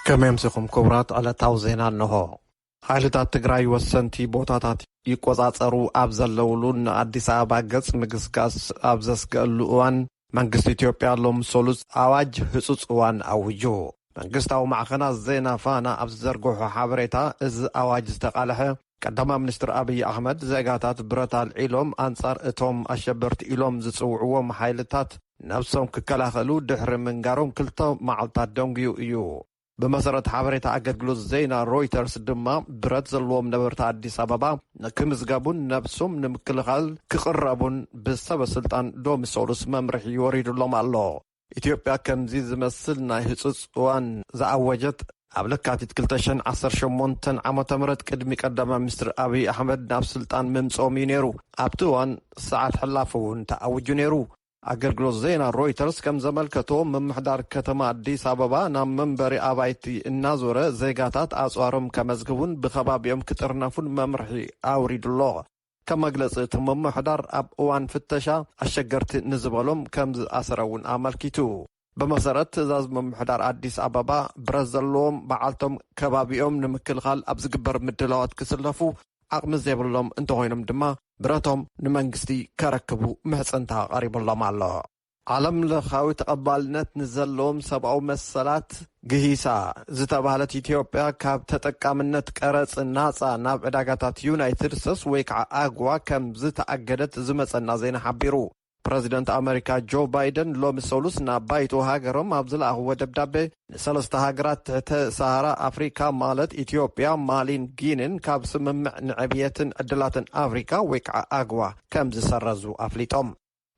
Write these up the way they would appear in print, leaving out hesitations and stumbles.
كم يمسكم كبرات على توزينا النهو حالتات تقرأي والسنتي بوتاتات يقوزاترو أبزلولون أديس أبا قص مقسقاس أبزس قلوان منقست إثيوبيا لهم سولوس أواج حسوس وان أوجو منقستاو معخنا الزينا فانا أبزرقوحو حابريتا إز أواج استقالها قدما منستر أبي أحمد زيقاتات براتال إلوم أنصار إتوم أشبرت إلوم زسوعوهم حالتات نفسهم ككلاخلو دحر منقارهم كلتو معلتات دونجيو إيو بمسارة حبريت أجدلوز زينا رويترز دما برد زلوم نبرت أديس أبابا كمزقابون نفسهم نمكلخال كقربون بسبب سلطان دوم سولوس ممرح يوريد اللهم الله إثيوبيا كمزيز مسلنا هسوس وان زعوجت أبلكاتي تكلتشن عصر شمونتن عما تمرد كدمي قدما مستر أبي أحمد نفس سلطان ممسومي نيرو أبتوان ساعات حلافون تأوجو نيرو أجرجلوز زينا رويترز كم زمل كتوم من محضر كتما أديس أبابا نام منبري أبايتي النازورة زيقاتات أسوارم كمزقبون بخباب يوم كترنافون ممرحي أوريد الله كما قلت من محضر أب وان فتشا الشجرت نزبالهم كم أسرون أمال كيتو بمسارة تزاز من محضر أديس أبابا برزلهم بعالتهم كبابيهم نمكل خال أبزقبر مدلوات كسلفو عقم زيبلهم انتوهينهم دما براتهم نمانقستي كاركبو مهسنتها قريب الله مع الله عالم لخاوي تقبالنت نزلهم سبعو مسالات قهيسا زتابالت إثيوبيا كاب تتقامنت كارس الناسا ناب اداغاتات يونايتد ستيتس ويكع اقوا كم زتأجدت زمصنا زين حبيرو بريزيدنت أمريكا جو بايدن لوم سولوس نابايتو هاجرهم أبزلا هو دبدابي سلسة هاجرات تحت سهرة أفريقيا مالت إثيوبيا مالين جينين كاب سمم نعبية أدلات أفريقيا ويكع أقوى كم زسرزو أفليتهم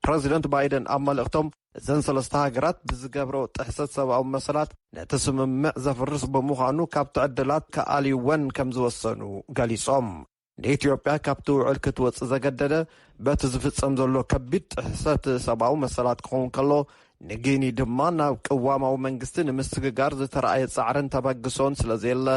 بريزيدنت بايدن أمال اختم زن سلسة هاجرات بزقبرو تحسد سبعو مسالات نتسمم زفرس بمخانو كاب تعدلات كالي ون كم زوصنو قاليصهم ኢትዮጵያ ካብቲ ውዕል ክትወፅእ ዘገደደ በቲ ዝፍፀም ዘሎ ከቢድ ጥሕሰት ሰብኣዊ መሰላት ክኸውን ከሎ ንጊኒ ድማ ናብ ቅዋማዊ መንግስቲ ንምስግጋር ዝተረኣየ ፃዕርን ተበግሶን ስለዘየለ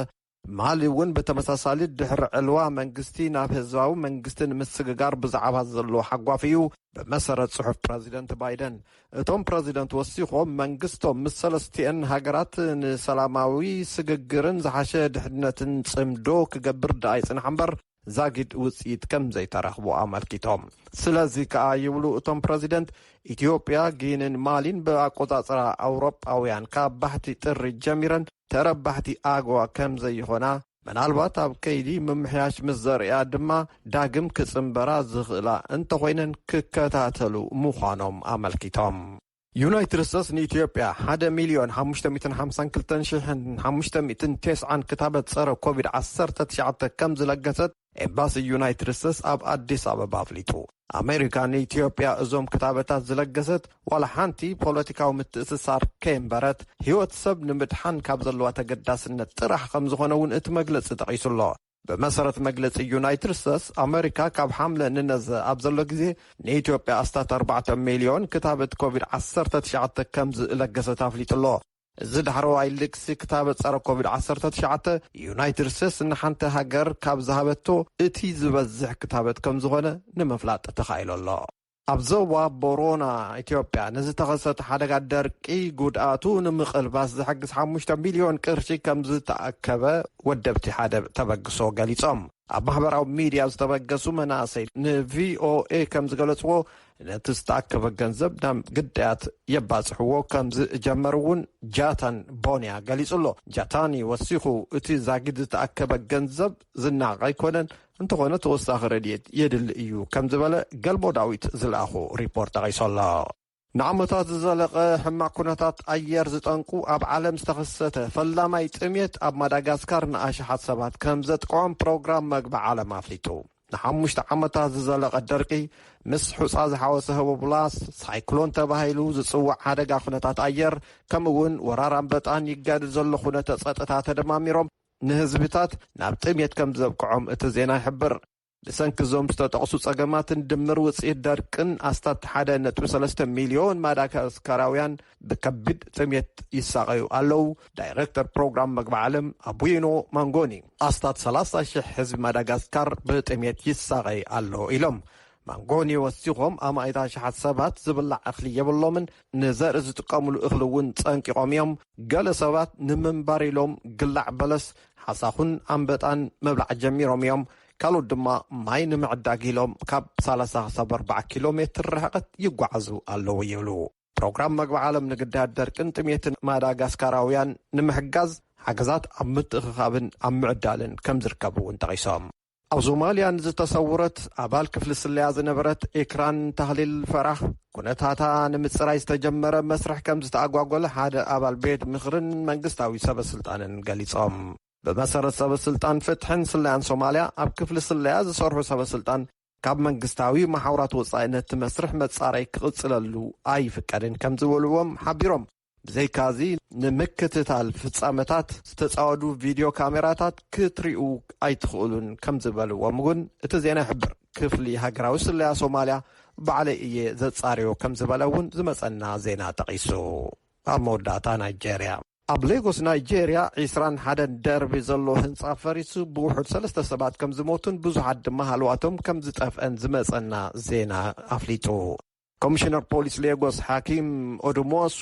ማሊ እውን ብተመሳሳሊ ድሕሪ ዕልዋ መንግስቲ ናብ ህዝባዊ መንግስቲ ንምስግጋር ብዛዕባ ዘሎ ሓጓፍ እዩ በመሰረት ጽሑፍ ፕረዚደንት ባይደን እቶም ፕረዚደንት ወሲኾም መንግስቶም ምስ ሰለስቲአን ሃገራት ንሰላማዊ ስግግርን ዝሓሸ ድሕነትን ጽምዶ ክገብር ዳኣይ ጽንሐ እምበር زاجد وسيد كم زي ترخبو أمريكتهم سلازي كأيولو أتم بريزيدنت إثيوبيا جينن مالين بقطاطرة أوروباويان كابحتي تر جميرا تربحتي أقوى كم زي هنا من البات كيدي ممحياش مزرعة دما داقم كسنبرا زغلا انت خوينن ككتاتلو مخانم أمريكتهم يونايتد ستيتس إثيوبيا 1,552,509 كتابة صار كوفيد 19 كم زلقست إمباسي يونايتد ستيتس أب أديس أبابا فليتو أمريكا إثيوبيا أزوم كتابتات زلقست ولا حانتي بوليتيكا ومتأسسار كيمبرت هيوت سب نمدحان كابزلوا تقداس النترح خمزخونون اتمجلس تقيس الله بمسارة مجلس يونايتد ستيتس أمريكا كاب حملة ننز أبزلو جزي إثيوبيا أستات 4 مليون كتابة كوفيد 19 كمز لقست أفليت الله زد حرواي لكسي كتابة صار كوفيد 19 يونايتد ستيتس نحنت هاجر كاب ذهبتو اتي زبزح كتابة كمز هنا نمفلات تخيل الله أبزوا بورونا إثيوبيا نزت تغسط حدقة دركي قداتو نمقلباس زحقس 5 مليون كرشي كمز تأكبه ودبتي حدا تبقسو قاليصم أبحبراو ميديا تبقسو مناسي VOA كمز قالتو نتستأكبه جنزب دام قدات يباسحوه كمز جمرون جاتان بونيا قاليصلو جاتاني وسيخو اتي زاقد تأكبه جنزب زناق يكونن انت قونا توساخ رديت يدل ايو كم زبالة قلبو داويت زلاخو ريبورت غيس الله نعمتات زلق حما كونتات ايار زتنقو اب عالم استخصته فلا ما يتميت اب مداغاسكار ناشحات سبات كم زتقوم بروغرام مقبع عالم افليتو نحمشت عمتات زلق الدرقي مس حصاز حواسه ببلاس سايكلون تباهيلو زصوع حدقا كونتات ايار كمون وراران بطان يقاد زلو كونتات سطتات دماميروم نهزبتات نابتميت كم زبقعهم اتزينا يحبر لسنك زوم ستاتقصو صقامات دمر وصيد داركن استات حدا نتو 3 مليون مداغاسكاراويان بكبد تميت يساقيو ألو دايركتور بروغرام مقبع عالم أبوينو مانغوني استات 30,000 حزب مداغاسكار بتميت يساقي ألو إلهم ማንጎኒ ወሲኾም ኣማይታ ሸሓት ሰባት ዝብላዕ እኽሊ የብሎምን ንዘርኢ ዝጥቀምሉ እኽሊ እውን ጸንቂቖም እዮም ገለ ሰባት ንምንባር ኢሎም ግላዕ በለስ ሓሳኹን ኣንበጣን መብላዕ ጀሚሮም እዮም ካልኦት ድማ ማይ ንምዕዳግ ኢሎም ካብ 30-40 ኪሎ ሜትር ርሕቀት ይጓዓዙ ኣለዉ ይብሉ ፕሮግራም መግቢ ዓለም ንግዳድ ደርቅን ጥሜትን ማዳጋስካራውያን ንምሕጋዝ ሓገዛት ኣብ ምትእኽኻብን ኣብ ምዕዳልን ከም ዝርከቡ እውን ጠቒሶም ኣብ ሶማልያ ንዝተሰውረት ኣባል ክፍሊ ስለያ ዝነበረት ኤክራን ተህሊል ፈራህ ኩነታታ ንምፅራይ ዝተጀመረ መስርሕ ከም ዝተኣጓጎለ ሓደ ኣባል ቤት ምኽርን መንግስታዊ ሰበስልጣንን ገሊጾም ብመሰረት ሰበስልጣን ፍትሕን ስለያን ሶማልያ ኣብ ክፍሊ ስለያ ዝሰርሑ ሰበስልጣን ካብ መንግስታዊ ማሕበራት ወጻኢነት መስርሕ መጻረይ ክቕጽለሉ ኣይፍቀድን ከም ዝበልዎም ሓቢሮም ብዘይካዚ ንምክትታል ፍጻመታት ዝተጻወዱ ቪድዮ ካሜራታት ክትሪኡ ኣይትኽእሉን ከም ዝበልዎም እውን እቲ ዜና ይሕብር ክፍሊ ሃገራዊ ስለያ ሶማልያ ባዕለይ እየ ዘጻርዮ ከም ዝበለ እውን ዝመጸና ዜና ጠቒሱ ኣብ መወዳእታ ናይጀርያ ኣብ ሌጎስ ናይጀርያ 21 ደርቢ ዘሎ ህንጻ ፈሪሱ ብውሑድ 3 ሰባት ከም ዝሞቱን ብዙሓት ድማ ሃልዋቶም ከም ዝጠፍአን ዝመጸና ዜና ኣፍሊጡ ኮሚሽነር ፖሊስ ሌጎስ ሓኪም ኦድሞሱ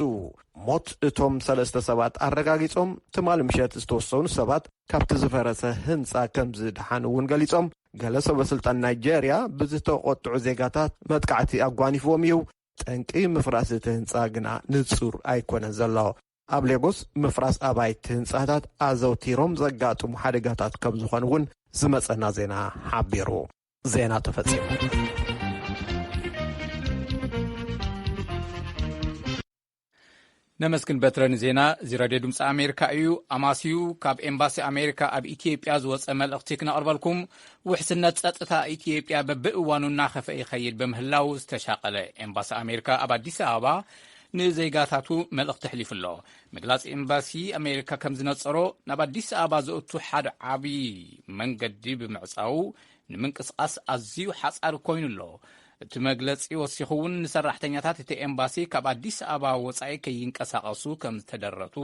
ሞት እቶም 3 ሰባት ኣረጋጊጾም ትማል ምሸት ዝተወሰኑ ሰባት ካብቲ ዝፈረሰ ህንጻ ከም ዝድሓን እውን ገሊጾም ገለ ሰበስልጣን ናይጀርያ ብዝተቆጥዑ ዜጋታት መጥቃዕቲ ኣጓኒፍዎም እዩ ጠንቂ ምፍራስ እቲ ህንጻ ግና ንጹር ኣይኮነን ዘሎ ኣብ ሌጎስ ምፍራስ ኣባይቲ ህንጻታት ኣዘውቲሮም ዘጋጥሙ ሓደጋታት ከም ዝኾኑ እውን ዝመጸና ዜና ሓቢሩ ዜና ተፈጺሙ ነመስግን በትረን ዜና እዚ ራድዮ ድምፂ ኣሜሪካ እዩ ኣማስዩ ካብ ኤምባሲ ኣሜሪካ ኣብ ኢትዮጵያ ዝወፀ መልእኽቲ ክነቕርበልኩም ውሕስነት ጸጥታ ኢትዮጵያ በብእዋኑ እናኸፈአ ይኸይድ በምህላው ዝተሻቐለ ኤምባሲ ኣሜሪካ ኣብ ኣዲስ ኣበባ ንዜጋታቱ መልእኽቲ ሕሊፉ ኣሎ ምግላጽ ኤምባሲ ኣሜሪካ ከም ዝነጸሮ ናብ ኣዲስ ኣበባ ዝእቱ ሓደ ዓብዪ መንገዲ ብምዕጻው ንምንቅስቓስ ኣዝዩ ሓጻሪ ኮይኑ ኣሎ እቲ መግለጺ ወሲኹ እውን ንሰራሕተኛታት እቲ ኤምባሲ ካብ ኣዲስ ኣበባ ወጻኢ ከይንቀሳቐሱ ከም ዝተደረቱ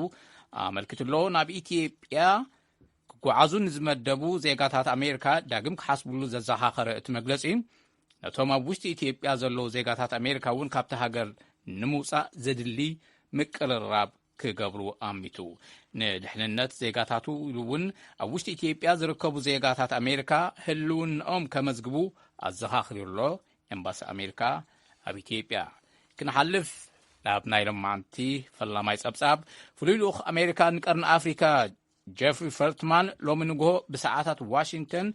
ኣመልኪቱ ኣሎ ናብ ኢትዮጵያ ክጓዓዙ ንዝመደቡ ዜጋታት ኣሜሪካ ዳግም ክሓስብሉ ዘዘኻኸረ እቲ መግለጺ ነቶም ኣብ ውሽጢ ኢትዮጵያ ዘለዉ ዜጋታት ኣሜሪካ እውን ካብቲ ሃገር ንምውፃእ ዘድሊ ምቅልራብ ክገብሩ ኣሚቱ ንድሕንነት ዜጋታቱ ኢሉ እውን ኣብ ውሽጢ ኢትዮጵያ ዝርከቡ ዜጋታት ኣሜሪካ ህልውንኦም ከመዝግቡ ኣዘኻኽሩ ኣሎ ኤምባሲ ኣሜሪካ ኣብ ኢትዮጵያ ክንሓልፍ ናብ ናይ ሎማዓንቲ ፈላማይ ጸብጻብ ፍሉይ ልኡኽ ኣሜሪካ ንቀርኒ ኣፍሪካ ጀፍሪ ፈልትማን ሎሚ ንግሆ ብሰዓታት ዋሽንግተን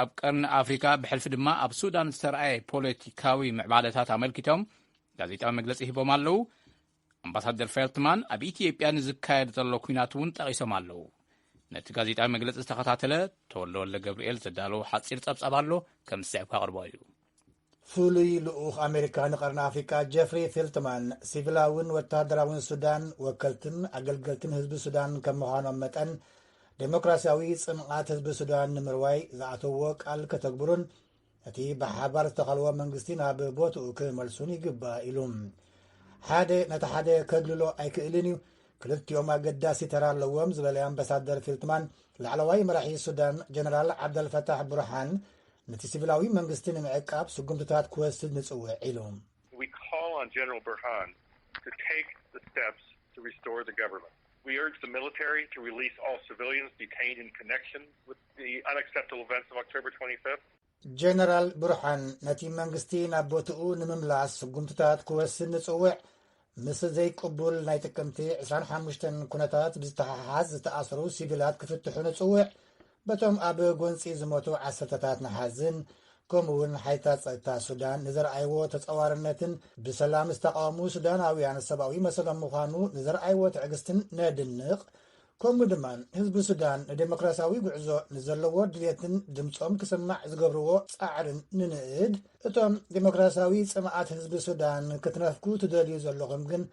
ኣብ ቀርኒ ኣፍሪካ ብሕልፊ ድማ ኣብ ሱዳን ዝተረኣየ ፖለቲካዊ ምዕባለታት ኣመልኪቶም ጋዜጣዊ መግለጺ ሂቦም ኣለዉ ኣምባሳደር ፈልትማን ኣብ ኢትዮጵያ ንዝካየድ ዘሎ ኩናት እውን ጠቒሶም ኣለዉ ነቲ ጋዜጣዊ መግለጺ ዝተኸታተለ ተወልደ ገብርኤል ዘዳለዉ ሓጺር ጸብጻብ ኣሎ ከም ዝስዕብካ ቐርቦ እዩ ፍሉይ ልኡኽ ኣሜሪካ ንቀርኒ ኣፍሪካ ጀፍሪ ፌልትማን ሲቪላውን ወታደራውን ሱዳን ወከልትን ኣገልገልትን ህዝቢ ሱዳን ከም ምዃኖም መጠን ዴሞክራሲያዊ ጽንዓት ህዝቢ ሱዳን ንምርዋይ ዝኣተዎ ቃል ከተግብሩን እቲ ብሓባር ዝተኸልዎ መንግስቲ ናብ ቦትኡ ክመልሱን ይግባእ ኢሉ ሓደ ነቲ ሓደ ከድልሎ ኣይክእልን እዩ ክልቲኦም ኣገዳሲ ተራ ኣለዎም ዝበለ ኣምባሳደር ፌልትማን ላዕለዋይ መራሒ ሱዳን ጀነራል ዓብደልፈታሕ ቡርሃን ነቲ ሲቪላዊ መንግስቲ ንምዕቃብ ስጉምትታት ክወስድ ንጽውዕ ኢሉ We call on General Burhan to take the steps to restore the government. We urge the military to release all civilians detained in connection with the unacceptable events of October 25th. ጀነራል ቡርሃን ነቲ መንግስቲ ናብ ቦትኡ ንምምላስ ስጉምትታት ክወስድ ንጽውዕ ምስ ዘይቅቡል ናይ ጥቅምቲ 25 ኩነታት ብዝተሓሓዝ ዝተኣሰሩ ሲቪላት ክፍትሑ ንጽውዕ በቶም ኣብ ጎንፂ ዝሞቱ ዓሰርተታት ንሓዝን ከምኡውን ሓይታት ጸጥታ ሱዳን ንዘረኣይዎ ተጸዋርነትን ብሰላም ዝተቃወሙ ሱዳናውያን ሰብኣዊ መሰሎም ምዃኑ ንዘረኣይዎ ትዕግስትን ነድንቕ ከምኡ ድማ ህዝቢ ሱዳን ንዴሞክራሲያዊ ጉዕዞ ንዘለዎ ድልየትን ድምፆም ክስማዕ ዝገብርዎ ጻዕርን ንንእድ እቶም ዴሞክራሲያዊ ጽምዓት ህዝቢ ሱዳን ክትነፍኩ ትደልዩ ዘለኹም ግን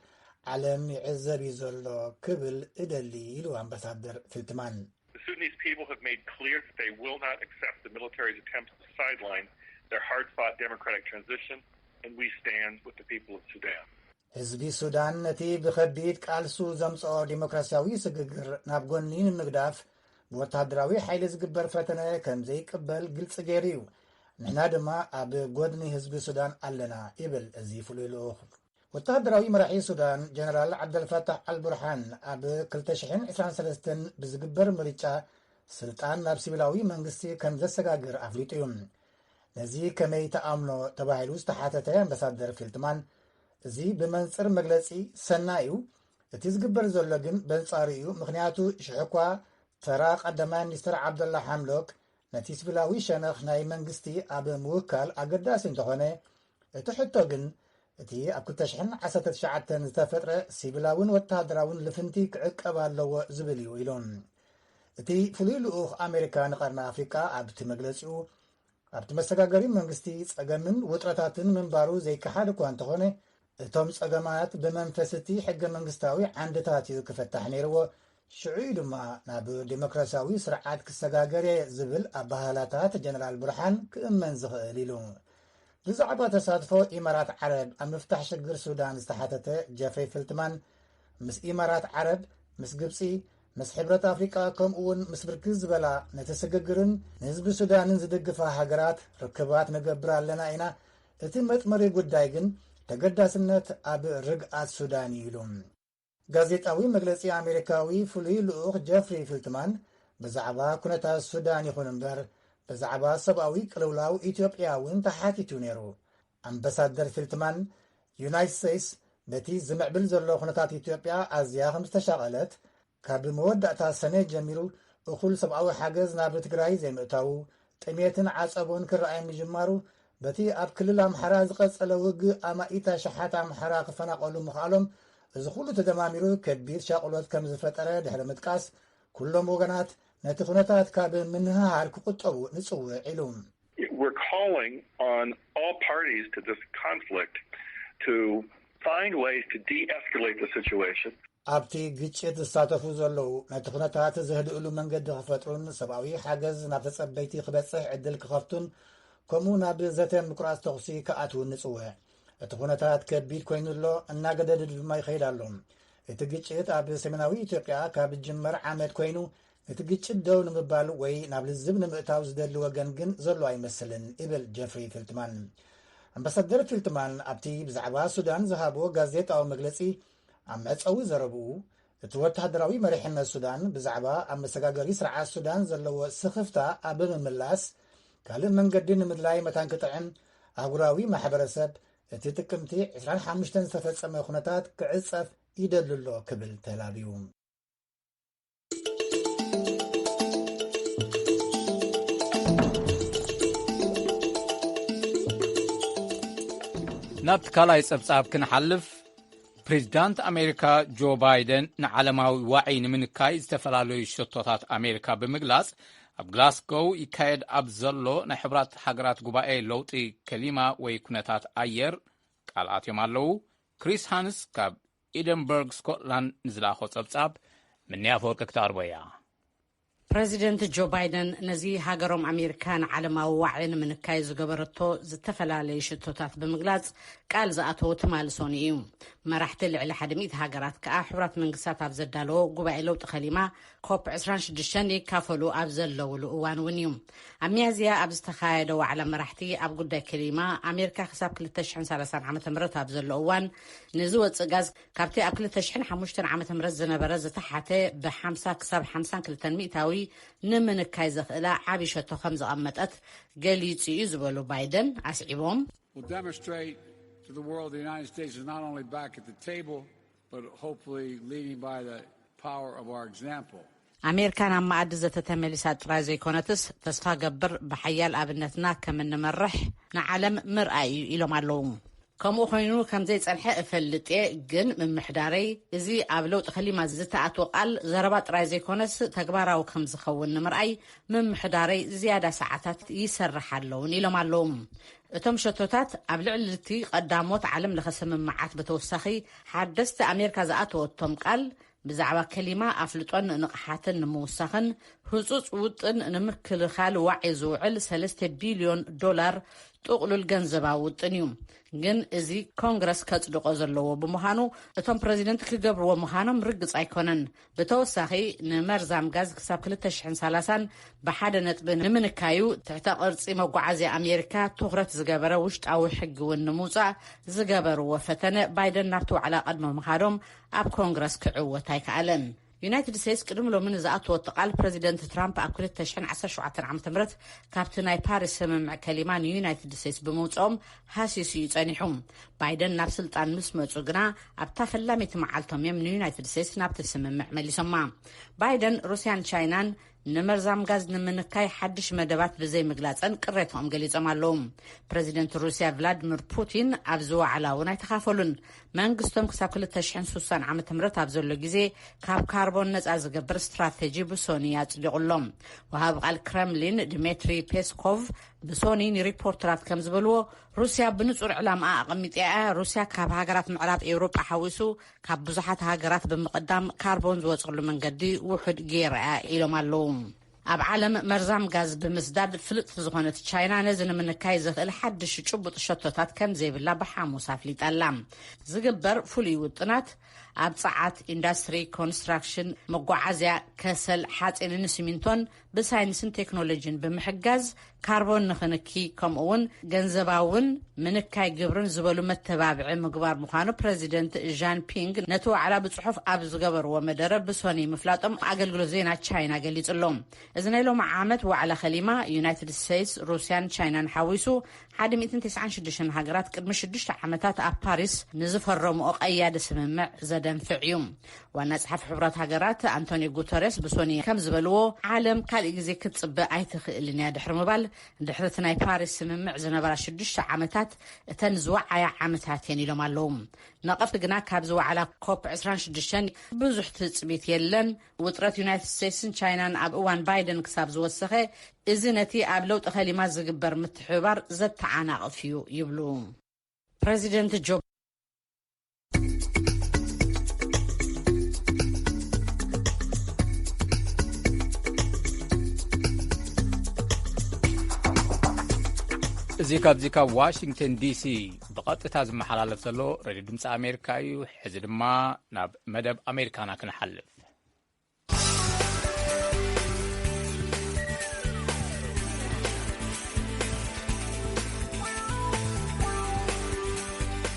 ዓለም ይዕዘብ እዩ ዘሎ ክብል እደሊ ኢሉ ኣምባሳደር ፌልትማን The Sudanese people have made clear that they will not accept the military's attempts to sideline their hard-fought democratic transition, and we stand with the people of Sudan. ህዝቢ ሱዳን ነቲ ብኸቢድ ቃልሱ ዘምጽኦ ዴሞክራሲያዊ ስግግር ናብ ጎኒ ንምግዳፍ ብወታደራዊ ሓይሊ ዝግበር ፈተነ ከም ዘይቅበል ግልጽ ገይሩ እዩ ንሕና ድማ ኣብ ጎድኒ ህዝቢ ሱዳን ኣለና ይብል እዚ ፍሉይ ልኡኽ ወተሃደራዊ መራሒ ሱዳን ጀነራል ዓብደልፈታሕ አልቡርሃን ኣብ 2023 ብዝግበር ምርጫ ስልጣን ናብ ሲቪላዊ መንግስቲ ከም ዘሰጋግር ኣፍሊጡ እዩ ነዚ ከመይ ተኣምኖ ተባሂሉ ዝተሓተተ ኣምባሳደር ፊልትማን እዚ ብመንፅር መግለፂ ሰናይ እዩ እቲ ዝግበር ዘሎ ግን በንጻሪ እዩ ምክንያቱ ሽሕኳ ተራ ቀዳማይ ሚኒስትር ዓብደላ ሐምዶክ ነቲ ሲቪላዊ ሸነኽ ናይ መንግስቲ ኣብ ምውካል ኣገዳሲ እንተኾነ እቲ ሕቶ ግን እቲ ኣብ 2019 ዝተፈጥረ ሲቪላውን ወተሃደራውን ልፍንቲ ክዕቀብ ኣለዎ ዝብል እዩ ኢሎም እቲ ፍሉይ ልኡኽ ኣሜሪካ ንቐርኒ ኣፍሪቃ ኣብቲ መግለፂኡ ኣብቲ መሰጋገሪ መንግስቲ ጸገምን ውጥረታትን ምንባሩ ዘይከሓድ እኳ እንተኾነ እቶም ጸገማት ብመንፈስቲ ሕገ መንግስታዊ ዓንድታት እዩ ክፈታሕ ነይርዎ ሽዑ ድማ ናብ ዲሞክራሲያዊ ስርዓት ክሰጋገር ዝብል ኣባህላታት ጀነራል ቡርሃን ክእመን ዝኽእል ኢሉ ብዛዕባ ተሳትፎ ኢማራት ዓረብ ኣብ ምፍታሕ ሽግር ሱዳን ዝተሓተተ ጀፍሪ ፊልትማን ምስ ኢማራት ዓረብ ምስ ግብፂ ምስ ሕብረት ኣፍሪቃ ከምኡውን ምስ ብርክት ዝበላ ነቲ ስግግርን ንህዝቢ ሱዳንን ዝድግፋ ሃገራት ርክባት ንገብር ኣለና ኢና እቲ መጥመሪ ጉዳይ ግን ተገዳስነት ኣብ ርግኣት ሱዳን ኢሉ ጋዜጣዊ መግለፂ ኣሜሪካዊ ፍሉይ ልኡኽ ጀፍሪ ፊልትማን ብዛዕባ ኩነታት ሱዳን ይኹን እምበር ብዛዕባ ሰብኣዊ ቅልውላው ኢትዮጵያ እውን ተሓቲቱ ነይሩ ኣምባሳደር ፊልትማን ዩናይትድ ስቴትስ በቲ ዝምዕብል ዘሎ ኩነታት ኢትዮጵያ ኣዝያ ከም ዝተሻቐለት ካብ መወዳእታ ሰነ ጀሚሩ እኹል ሰብኣዊ ሓገዝ ናብ ትግራይ ዘይምእታው ጥሜትን ዓጸቦን ክረኣይ ምጅማሩ በቲ ኣብ ክልል ኣምሓራ ዝቐጸለ ውግእ ኣማኢታ ሸሓት ኣምሓራ ክፈናቐሉ ምኽኣሎም እዚ ኩሉ ተደማሚሩ ከቢድ ሻቕሎት ከም ዝፈጠረ ድሕሪ ምጥቃስ ኩሎም ወገናት ነቲ ኩነታት ካብ ምንህሃር ክቁጠቡ ንጽውዕ ኢሉ We're calling on all parties to this conflict to find ways to de-escalate the situation. ኣብቲ ግጭት ዝሳተፉ ዘለዉ ነቲ ኩነታት ዘህድእሉ መንገዲ ክፈጥሩን ሰብኣዊ ሓገዝ ናብ ተጸበይቲ ክበጽሕ ዕድል ክኸፍቱን ከምኡ ናብ ዘተ ምቁራጽ ተኽሲ ክኣትውን ንጽውዕ እቲ ኩነታት ከቢድ ኮይኑሎ እናገደድ ድማ ይኸይድ ኣሎ እቲ ግጭት ኣብ ሰሜናዊ ኢትዮጵያ ካብ ጅመር ዓመት ኮይኑ እቲ ግጭት ደው ንምባል ወይ ናብ ልዝብ ንምእታው ዝደሊ ወገን ግን ዘሎ ኣይመስልን ይብል ጀፍሪ ፊልትማን ኣምባሳደር ፊልትማን ኣብቲ ብዛዕባ ሱዳን ዝሃቦ ጋዜጣዊ መግለፂ ኣብ መፀዊ ዘረብኡ እቲ ወተሃደራዊ መሪሕነት ሱዳን ብዛዕባ ኣብ መሰጋገሪ ስርዓት ሱዳን ዘለዎ ስኽፍታ ኣብ ምምላስ ካልእ መንገዲ ንምድላይ መታን ክጥዕም ኣህጉራዊ ማሕበረሰብ እቲ ጥቅምቲ 25 ዝተፈጸመ ኩነታት ክዕጸፍ ይደልሎ ክብል ተላብዩ ናብቲ ካልኣይ ጸብጻብ ክንሓልፍ ፕሬዚዳንት ኣሜሪካ ጆ ባይደን ንዓለማዊ ዋዒ ንምንካይ ዝተፈላለዩ ሸቶታት ኣሜሪካ ብምግላጽ ኣብ ግላስጎው ይካየድ ኣብ ዘሎ ናይ ሕብራት ሃገራት ጉባኤ ለውጢ ከሊማ ወይ ኩነታት ኣየር ቃልኣት እዮም ኣለዉ ክሪስ ሃንስ ካብ ኤደንበርግ ስኮትላንድ ንዝለኣኾ ጸብጻብ ምንያፍ ወርቂ ክተቕርቦ እያ ፕሬዚደንት ጆ ባይደን ነዚ ሃገሮም ኣሜሪካ ንዓለማዊ ዋዕሊ ንምንካይ ዝገበረቶ ዝተፈላለዩ ሽቶታት ብምግላጽ ቃል ዝኣተወ ትማልሶን እዩ መራሕቲ ልዕሊ 100 ሃገራት ከዓ ሕብራት መንግስታት ኣብ ዘዳለዎ ጉባኤ ለውጢ ከሊማ ኮፕ 26 ይካፈሉ ኣብ ዘለውሉ እዋን እውን እዩ ኣብ ሚያዝያ ኣብ ዝተኻየደ ዋዕላ መራሕቲ ኣብ ጉዳይ ከሊማ ኣሜሪካ ክሳብ 2030 ዓ.ም ኣብ ዘሎ እዋን ንዝወፅእ ጋዝ ካብቲ ኣብ 2005 ዓ.ም ዝነበረ ዝተሓተ ብ50 ክሳብ 52 ሚእታዊ ንምንካይ ዘኽእላ ዓብዪ ሸቶ ከም ዝቐመጠት ገሊጹ እዩ ዝበሉ ባይደን ኣስዒቦም to the world, the United States is not only back at the table, but hopefully leading by the power of our example. ኣሜሪካ ናብ ማኣዲ ዘተተመሊሳ ጥራይ ዘይኮነትስ ተስፋ ገብር ብሓያል ኣብነትና ከም እንመርሕ ንዓለም ምርኣይ እዩ ኢሎም ኣለዉ ከምኡ ኮይኑ ከም ዘይጸንሐ እፈልጥ ግን ምምሕዳረይ እዚ ኣብ ለውጢ ከሊማ ዝተኣትወ ቃል ዘረባ ጥራይ ዘይኮነስ ተግባራዊ ከም ዝኸውን ንምርኣይ ምምሕዳረይ ዝያዳ ሰዓታት ይሰርሕ ኣለውን ኢሎም ኣለዉ እቶም ሸቶታት ኣብ ልዕሊ እቲ ቀዳሞት ዓለም ለኸ ስምምዓት ብተወሳኺ ሓደስቲ ኣሜሪካ ዝኣተወቶም ቃል ብዛዕባ ከሊማ ኣፍልጦን ንቕሓትን ንምውሳኽን ህፁፅ ውጥን ንምክልኻል ዋዒ ዝውዕል $3 ቢልዮን ጥቕሉል ገንዘባዊ ውጥን እዩ ግን እዚ ኮንግረስ ከጽድቆ ዘለዎ ብምዃኑ እቶም ፕሬዚደንት ክገብርዎ ምዃኖም ርግጽ ኣይኮነን ብተወሳኺ ንመርዛም ጋዝ ክሳብ 2030 ብሓደ ነጥቢ ንምንካዩ ትሕተ ቅርጺ መጓዓዝያ ኣሜሪካ ትኹረት ዝገበረ ውሽጣዊ ሕጊ እውን ንምውፃእ ዝገበርዎ ፈተነ ባይደን ናብቲ ዋዕላ ቀድሞ ምኻዶም ኣብ ኮንግረስ ክዕወት ኣይከኣለን ዩናይትድ ስቴትስ ቅድም ሎሚ ንዝኣተወ ቃል ፕሬዚደንት ትራምፕ ኣብ 2017 ዓ.ም ካብቲ ናይ ፓሪስ ስምምዕ ከሊማ ንዩናይትድ ስቴትስ ብምውፅኦም ሃሲሱ ይጸኒሑ ባይደን ናብ ስልጣን ምስ መጹ ግና ኣብታ ፈላሚት መዓልቶም እዮም ንዩናይትድ ስቴትስ ናብቲ ስምምዕ መሊሶማ ባይደን ሩስያን ቻይናን ንመርዛም ጋዝ ንምንካይ ሓድሽ መደባት ብዘይ ምግላጸን ቅሬቶኦም ገሊጾም ኣለዉ ፕሬዚደንት ሩስያ ቭላድሚር ፑቲን ኣብ ዝዋዕላ እውን ኣይተኻፈሉን መንግስቶም ክሳብ 2060 ዓ.ም ኣብ ዘሎ ግዜ ካብ ካርቦን ነጻ ዝገብር ስትራቴጂ ብሶኒ ያጽዲቑሎም ወሃብ ቃል ክሬምሊን ድሜትሪ ፔስኮቭ ብሶኒ ንሪፖርተራት ከም ዝበልዎ ሩስያ ብንጹር ዕላማ ኣቐሚጥያ ሩስያ ካብ ሃገራት ምዕራብ ኤውሮጳ ሓዊሱ ካብ ብዙሓት ሃገራት ብምቕዳም ካርቦን ዝወጽሉ መንገዲ ውሑድ ገይርያ ኢሎም ኣለዉ ኣብ ዓለም መርዛም ጋዝ ብምስዳድ ፍልጥ ዝኾነት ቻይና ነዚ ንምንካይ ዝኽእል ሓድሽ ጭቡጥ ሸቶታት ከም ዘይብላ ብሓሙስ ኣፍሊጣላ ዝግበር ፍሉይ ውጥናት ኣብ ጸዓት ኢንዳስትሪ ኮንስትራክሽን መጓዓዝያ ከሰል ሓጺንን ሲሚንቶን ብሳይንስን ቴክኖሎጂን ብምሕጋዝ ካርቦን ንኽንኪ ከምኡውን ገንዘባውን ምንካይ ግብርን ዝበሉ መተባብዒ ምግባር ምዃኑ ፕሬዚደንት ዣን ፒንግ ነቲ ዋዕላ ብጽሑፍ ኣብ ዝገበርዎ መደረ ብሶኒ ምፍላጦም ኣገልግሎት ዜና ቻይና ገሊጹሎም እዚ ናይ ሎሚ ዓመት ዋዕላ ኸሊማ ዩናይትድ ስቴትስ ሩስያን ቻይናን ሓዊሱ 196 ሃገራት ቅድሚ 6 ዓመታት ኣብ ፓሪስ ንዝፈረምኦ ቀያዲ ስምምዕ ዘደንፍዕ እዩ ዋና ጸሓፊ ሕብራት ሃገራት አንቶኒዮ ጉተሬስ ብሶኒ ከም ዝበልዎ ዓለም ካልእ ግዜ ክትጽበ ኣይትኽእልን እያ ድሕሪ ምባል ድሕሪ ናይ ፓሪስ ስምምዕ ዝነበራ 6 ዓመታት እተን ዝወዓያ ዓመታት እየን ኢሎም ኣለዉ ነቐፍቲ ግና ካብ ዝዋዕላ ኮፕ 26 ብዙሕ ትጽቢት የለን ውጥረት ዩናይትድ ስቴትስን ቻይናን ኣብ እዋን ባይደን ክሳብ ዝወሰኸ እዚ ነቲ ኣብ ለውጢ ኸሊማ ዝግበር ምትሕብባር ዘተዓናቕፍ እዩ ይብሉ ፕሬዚደንት ጆ እዚ ካብዚ ካብ ዋሽንግተን ዲሲ ብቐጥታ ዝመሓላለፍ ዘሎ ሬድዮ ድምፂ ኣሜሪካ እዩ ሕዚ ድማ ናብ መደብ ኣሜሪካና ክንሓልፍ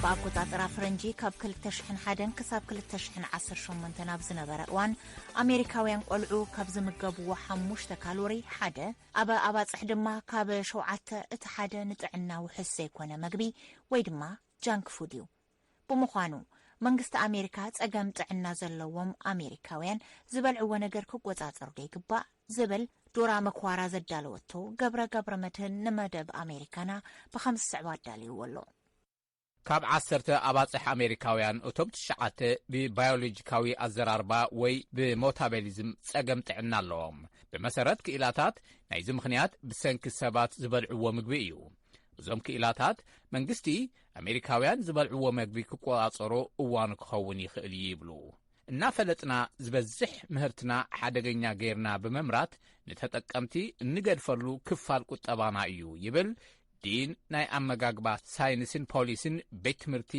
በአቆጣጠር ፈረንጂ ካብ 2001 ክሳብ 2018 ናብ ዝነበረ እዋን ኣሜሪካውያን ቆልዑ ካብ ዝምገብዎ 5 ካሎሪ ሓደ ኣብ ኣባጽሕ ድማ ካብ 7 እቲ ሓደ ንጥዕና ውሕስ ዘይኮነ መግቢ ወይ ድማ ጃንክ ፉድ እዩ ብምዃኑ መንግስቲ ኣሜሪካ ጸገም ጥዕና ዘለዎም ኣሜሪካውያን ዝበልዕዎ ነገር ክቆጻጸሩ ይግባእ ዝብል ዶራ መኳራ ዘዳለወቶ ገብረ መድህን ንመደብ ኣሜሪካና ብኸምስ ስዕባ ዳልይዎ ኣሎ ካብ 10 ኣባጽሕ ኣሜሪካውያን እቶም 9 ብባዮሎጂካዊ ኣዘራርባ ወይ ብሞታቤሊዝም ጸገም ጥዕና ኣለዎም ብመሰረት ክኢላታት ናይዚ ምኽንያት ብሰንኪ ሰባት ዝበልዕዎ ምግቢ እዩ እዞም ክኢላታት መንግስቲ ኣሜሪካውያን ዝበልዕዎ ምግቢ ክቆጻጸሮ እዋኑ ክኸውን ይኽእል ይብሉ እናፈለጥና ዝበዝሕ ምህርትና ሓደገኛ ገይርና ብምምራት ንተጠቀምቲ እንገድፈሉ ክፋል ቁጠባና እዩ ይብል ዲን ናይ ኣመጋግባ ሳይንስን ፖሊስን ቤት ትምህርቲ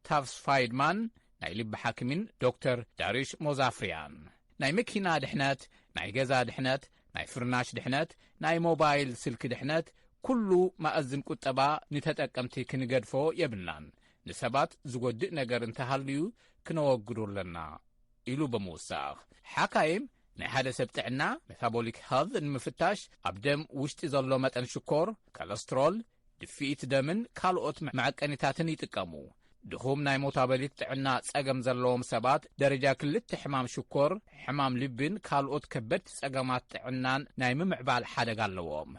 ታፍስ ፋይድማን ናይ ልቢ ሓኪምን ዶክተር ዳሪሽ ሞዛፍሪያን ናይ መኪና ድሕነት ናይ ገዛ ድሕነት ናይ ፍርናሽ ድሕነት ናይ ሞባይል ስልኪ ድሕነት ኩሉ ማእዝን ቁጠባ ንተጠቀምቲ ክንገድፎ የብልናን ንሰባት ዝጎድእ ነገር እንተሃልዩ ክነወግዱ ኣለና ኢሉ ብምውሳኽ ሓካይም ናይ ሓደ ሰብ ጥዕና ሜታቦሊክ ሄልት ንምፍታሽ ኣብ ደም ውሽጢ ዘሎ መጠን ሽኮር ኮሌስትሮል ድፊኢት ደምን ካልኦት መዐቀኒታትን ይጥቀሙ ድኹም ናይ ሜታቦሊክ ጥዕና ጸገም ዘለዎም ሰባት ደረጃ 2 ሕማም ሽኮር ሕማም ልብን ካልኦት ከበድቲ ጸገማት ጥዕናን ናይ ምምዕባል ሓደጋ ኣለዎም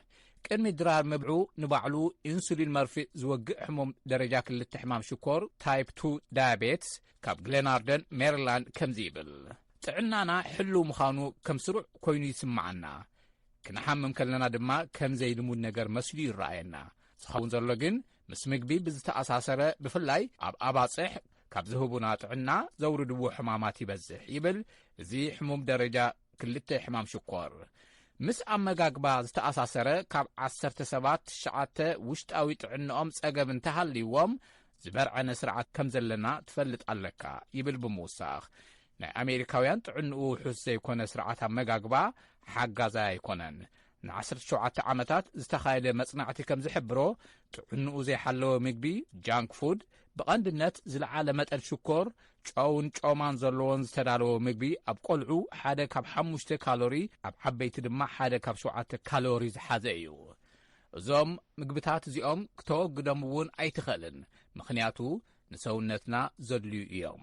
ቅድሚ ድራር ምብዑ ንባዕሉ ኢንሱሊን መርፊእ ዝወግእ ሕሙም ደረጃ 2 ሕማም ሽኮር ታይፕ 2 ዳያቤትስ ካብ ግሌናርደን ሜሪላንድ ከምዚ ይብል ጥዕናና ሕሉ ምዃኑ ከም ስሩዕ ኮይኑ ይስምዓና ክንሓምም ከለና ድማ ከም ዘይልሙድ ነገር መስሉ ይረኣየና ዝኸውን ዘሎ ግን ምስ ምግቢ ብዝተኣሳሰረ ብፍላይ ኣብ ኣባጽሕ ካብ ዝህቡና ጥዕና ዘውርድዎ ሕማማት ይበዝሕ ይብል እዚ ሕሙም ደረጃ 2 ሕማም ሽኮር ምስ ኣመጋግባ ዝተኣሳሰረ ካብ 10 ሰባት 9 ውሽጣዊ ጥዕንኦም ጸገብ እንተሃልይዎም ዝበርዐነ ስርዓት ከም ዘለና ትፈልጥ ኣለካ ይብል ብምውሳኽ ናይ ኣሜሪካውያን ጥዕንኡ ውሑስ ዘይኮነ ስርዓት ኣመጋግባ ሓጋዛይ ኣይኮነን ን17 ዓመታት ዝተኻየደ መጽናዕቲ ከም ዝሕብሮ ጥዕንኡ ዘይሓለወ ምግቢ ጃንክ ፉድ ብቐንድነት ዝለዓለ መጠን ሽኮር ጨውን ጮማን ዘለዎን ዝተዳለወ ምግቢ ኣብ ቆልዑ 1 ካብ 5 ካሎሪ ኣብ ዓበይቲ ድማ 1 ካብ 7 ካሎሪ ዝሓዘ እዩ እዞም ምግብታት እዚኦም ክተወግዶም እውን ኣይትኽእልን ምኽንያቱ ንሰውነትና ዘድልዩ እዮም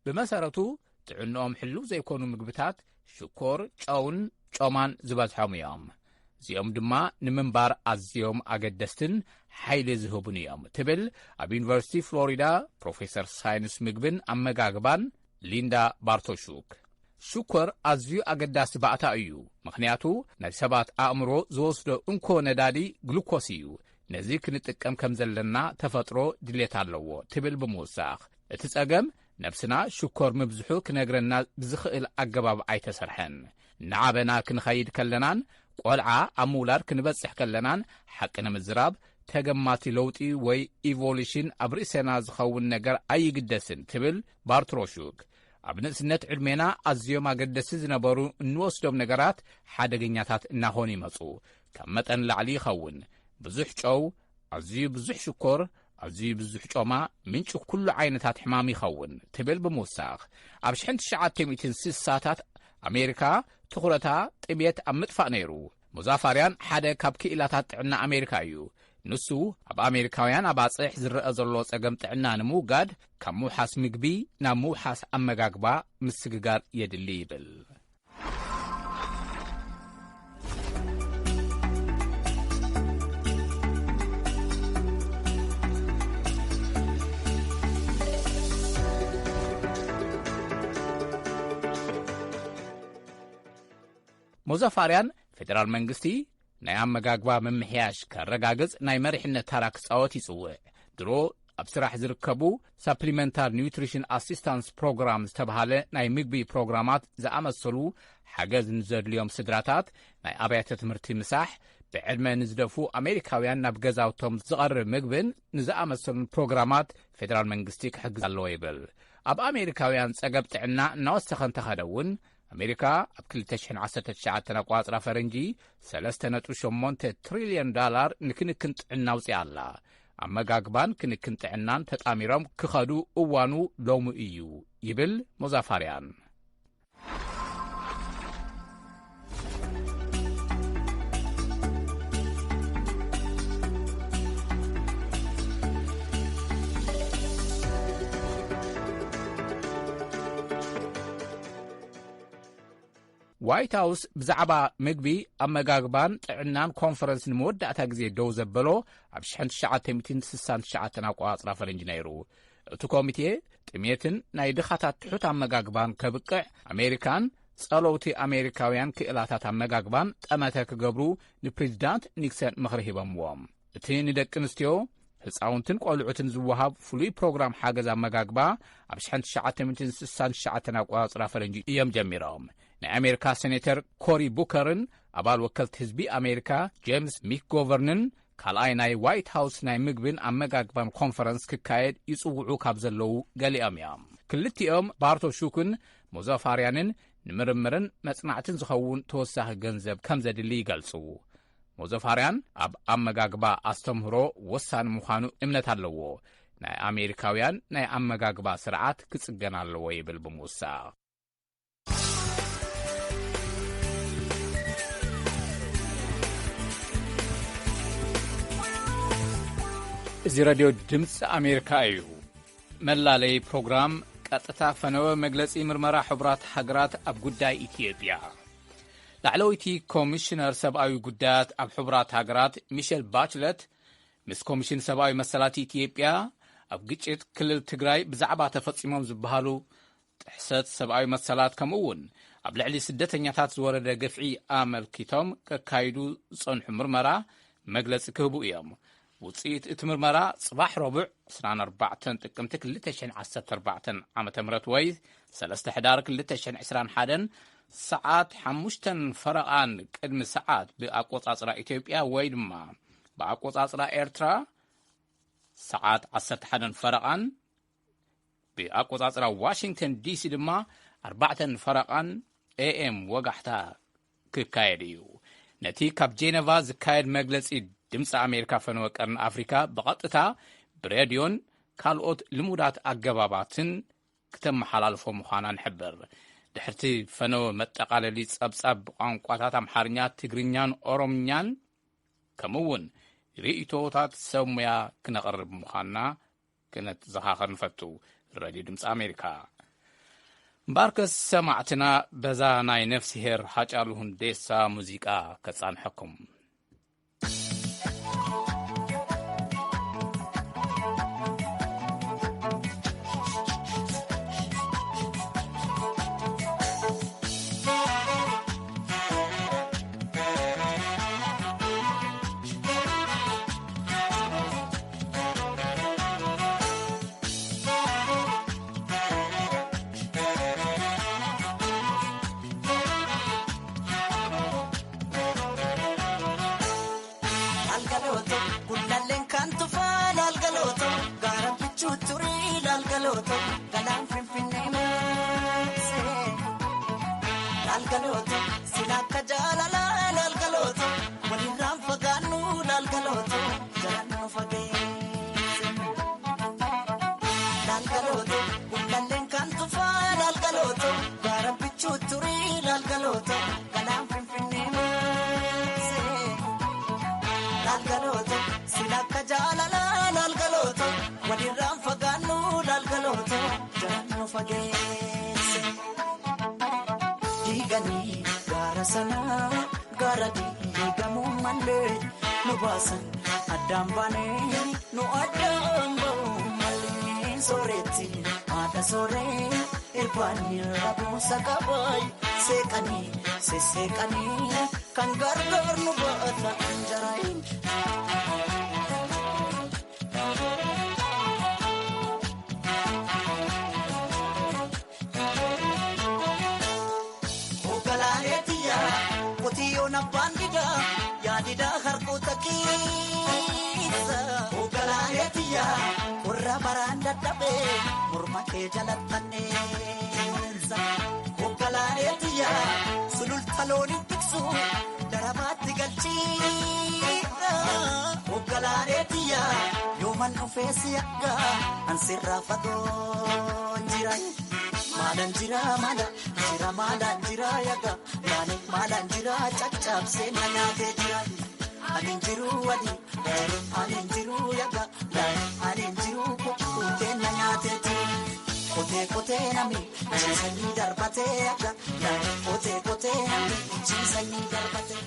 ብመሰረቱ ጥዕንኦም ሕልው ዘይኮኑ ምግብታት ሽኮር ጨውን ጮማን ዝበዝሖም እዮም እዚኦም ድማ ንምንባር ኣዝዮም ኣገደስትን ሓይሊ ዝህቡን እዮም ትብል ኣብ ዩኒቨርሲቲ ፍሎሪዳ ፕሮፌሰር ሳይንስ ምግብን ኣመጋግባን ሊንዳ ባርቶሹክ ሽኮር ኣዝዩ ኣገዳሲ ባእታ እዩ ምኽንያቱ ናይ ሰባት ኣእምሮ ዝወስዶ እንኮ ነዳዲ ግሉኮስ እዩ ነዚ ክንጥቀም ከም ዘለና ተፈጥሮ ድሌት ኣለዎ ትብል ብምውሳኽ እቲ ጸገም ነብስና ሽኮር ምብዝሑ ክነግረና ብዝኽእል ኣገባብ ኣይተሰርሐን ንዓበና ክንኸይድ ከለናን ቆልዓ ኣብ ምውላድ ክንበጽሕ ከለናን ሓቂ ንምዝራብ ተገማቲ ለውጢ ወይ ኢቮሉሽን ኣብ ርእሰና ዝኸውን ነገር ኣይግደስን ትብል ባርትሮሹክ ኣብ ንእስነት ዕድሜና ኣዝዮም ኣገደሲ ዝነበሩ እንወስዶም ነገራት ሓደገኛታት እናኾኑ ይመጹ ካብ መጠን ላዕሊ ይኸውን ብዙሕ ጨው ኣዝዩ ብዙሕ ሽኮር ኣዝዩ ብዙሕ ጮማ ምንጭ ኩሉ ዓይነታት ሕማም ይኸውን ትብል ብምውሳኽ ኣብ 1960ታት ኣሜሪካ ትኹረታ ጥሜት ኣብ ምጥፋእ ነይሩ ሙዛፋርያን ሓደ ካብ ክኢላታት ጥዕና ኣሜሪካ እዩ ንሱ ኣብ ኣሜሪካውያን ኣባጽሕ ዝረአ ዘሎ ጸገም ጥዕና ንምውጋድ ካብ ምውሓስ ምግቢ ናብ ምውሓስ ኣመጋግባ ምስግጋር የድሊ ይብል ሙዛፋርያን ፌደራል መንግስቲ ናይ ኣመጋግባ መምሕያሽ ከረጋግጽ ናይ መሪሕነት ታራ ክጻወት ይጽውዕ ድሮ ኣብ ስራሕ ዝርከቡ ሰፕሊመንታሪ ኒውትሪሽን ኣሲስታንስ ፕሮግራም ዝተባሃለ ናይ ምግቢ ፕሮግራማት ዝኣመሰሉ ሓገዝ ንዘድልዮም ስድራታት ናይ ኣብያተ ትምህርቲ ምሳሕ ብዕድመ ንዝደፉ ኣሜሪካውያን ናብ ገዛውቶም ዝቐርብ ምግብን ንዝኣመሰሉ ፕሮግራማት ፌደራል መንግስቲ ክሕግዝ ኣለዎ ይብል ኣብ ኣሜሪካውያን ጸገብ ጥዕና እናወሰኸ እንተኸደውን ኣሜሪካ ኣብ 2019 ኣቋጽራ ፈረንጂ $3.8 ትሪልዮን ንክንክን ጥዕና ውፅኣ ኣላ ኣመጋግባን ክንክን ጥዕናን ተጣሚሮም ክኸዱ እዋኑ ሎሙ እዩ ይብል ሙዛፋርያን ዋይት ሃውስ ብዛዕባ ምግቢ ኣመጋግባን ጥዕናን ኮንፈረንስ ንምወዳእታ ግዜ ደው ዘበሎ ኣብ 1969 ኣቋጽራ ፈረንጂ ነይሩ እቲ ኮሚቴ ጥሜትን ናይ ድኻታት ትሑት ኣመጋግባን ከብቅዕ ኣሜሪካን ጸለውቲ ኣሜሪካውያን ክእላታት ኣመጋግባን ጠመተ ክገብሩ ንፕሬዚዳንት ኒክሰን ምኽሪ ሂቦምዎም እቲ ንደቂ ኣንስትዮ ህፃውንትን ቆልዑትን ዝወሃብ ፍሉይ ፕሮግራም ሓገዝ ኣመጋግባ ኣብ 1969 ኣቋጽራ ፈረንጂ እዮም ጀሚሮም ናይ ኣሜሪካ ሴኔተር ኮሪ ቡከርን ኣባል ወከልቲ ህዝቢ ኣሜሪካ ጄምስ ሚክጎቨርንን ካልኣይ ናይ ዋይት ሃውስ ናይ ምግብን ኣመጋግባን ኮንፈረንስ ክካየድ ይጽውዑ ካብ ዘለዉ ገሊኦም እዮም ክልቲኦም ባርቶሹክን ሙዛፋርያንን ንምርምርን መጽናዕትን ዝኸውን ተወሳኺ ገንዘብ ከም ዘድሊ ይገልጹ ሙዛፋርያን ኣብ ኣመጋግባ ኣስተምህሮ ወሳኒ ምዃኑ እምነት ኣለዎ ናይ ኣሜሪካውያን ናይ ኣመጋግባ ስርዓት ክጽገን ኣለዎ ይብል ብምውሳኽ እዚ ራድዮ ድምፂ ኣሜሪካ እዩ መላለይ ፕሮግራም ቀጥታ ፈነወ መግለጺ ምርመራ ሕቡራት ሃገራት ኣብ ጉዳይ ኢትዮጵያ ላዕለወይቲ ኮሚሽነር ሰብኣዊ ጉዳያት ኣብ ሕቡራት ሃገራት ሚሸል ባችለት ምስ ኮሚሽን ሰብኣዊ መሰላት ኢትዮጵያ ኣብ ግጭት ክልል ትግራይ ብዛዕባ ተፈጺሞም ዝበሃሉ ጥሕሰት ሰብኣዊ መሰላት ከምኡውን ኣብ ልዕሊ ስደተኛታት ዝወረደ ገፍዒ ኣመልኪቶም ከካይዱ ዝጸንሑ ምርመራ መግለጺ ክህቡ እዮም። ውጽኢት እቲ ምርመራ ጽባሕ ረቡዕ 24 ጥቅምቲ 2014 ዓመተ ምህረት ወይ 3 ሕዳር 2021 ሰዓት 5 ፈረቓን ቅድሚ ሰዓት ብኣቆጻጽራ ኢትዮጵያ ወይ ድማ ብኣቆጻጽራ ኤርትራ ሰዓት 11 ፈረቓን ብኣቆጻጽራ ዋሽንግተን ዲሲ ድማ 4 ፈረቓን ኤኤም ወጋሕታ ክካየድ እዩ። ነቲ ካብ ጄኔቫ ዝካየድ መግለጺ ድምፂ ኣሜሪካ ፈነወ ቀርኒ ኣፍሪካ ብቐጥታ ብሬድዮን ካልኦት ልሙዳት ኣገባባትን ክተመሓላልፎ ምዃና ንሕብር። ድሕርቲ ፈነወ መጠቓለሊ ጸብጻብ ብቋንቋታት ኣምሓርኛ፣ ትግርኛን ኦሮምኛን ከምኡውን ርእይቶታት ሰብ ሞያ ክነቐርብ ምዃንና ክነተዘኻኸር ንፈቱ። ሬድዮ ድምፂ ኣሜሪካ እምበርከስ ሰማዕትና በዛ ናይ ነፍሲሄር ሓጫሉ ሁንዴሳ ሙዚቃ ከጻንሐኩም። kan gargar nu baata anjarain ogalaleetiya kotiyoona bandida yaadida harkoota kiisa ogalaleetiya warra baraan dadhabe morma kee jalattanneessa ogalaleetiya sulultalooni tiksu darabaatti galchiidha ogalaleetiya yooman dhufeesi akka ansirraa fagoo jira maalan jira maalan jira yaga maalan jira caccabsee na nyaatee jira anin jiru wadi anin jiru yaga anin jiru kukkutee na nyaatee jira kote nami chisanii darbatee yaga kote nami chisanii darbatee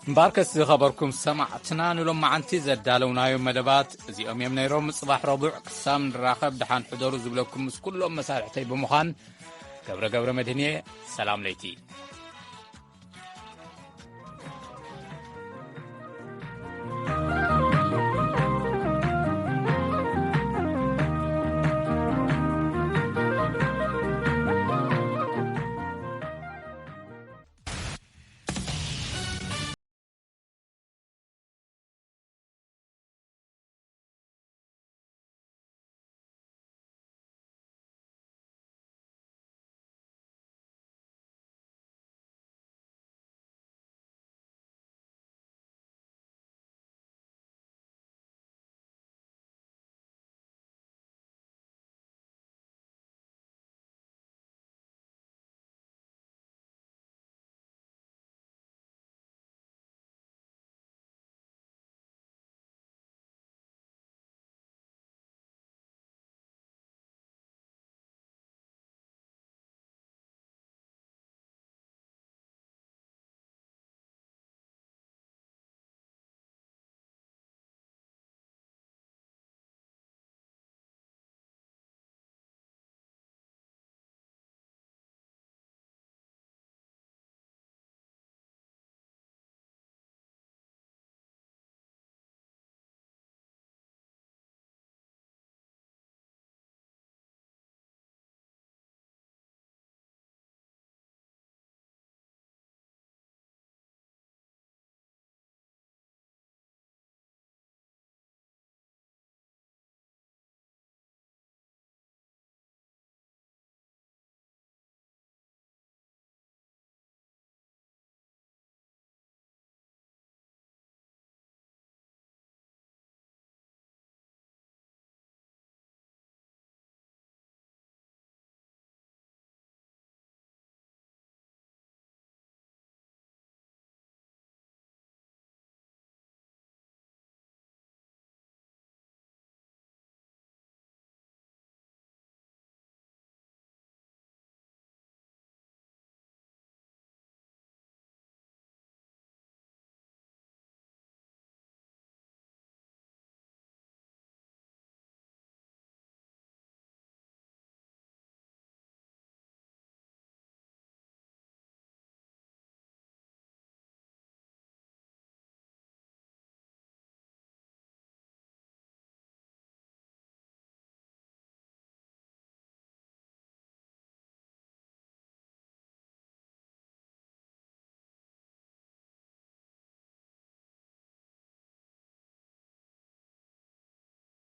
እምበርከስ ዝኸበርኩም ሰማዕትና ንሎም መዓንቲ ዘዳለውናዮም መደባት እዚኦም እዮም ነይሮም። ጽባሕ ረቡዕ ክሳብ ንራኸብ ድሓን ሕደሩ ዝብለኩም ምስ ኩሎም መሳርሕተይ ብምዃን ገብረ መድህንየ ሰላም ለይቲ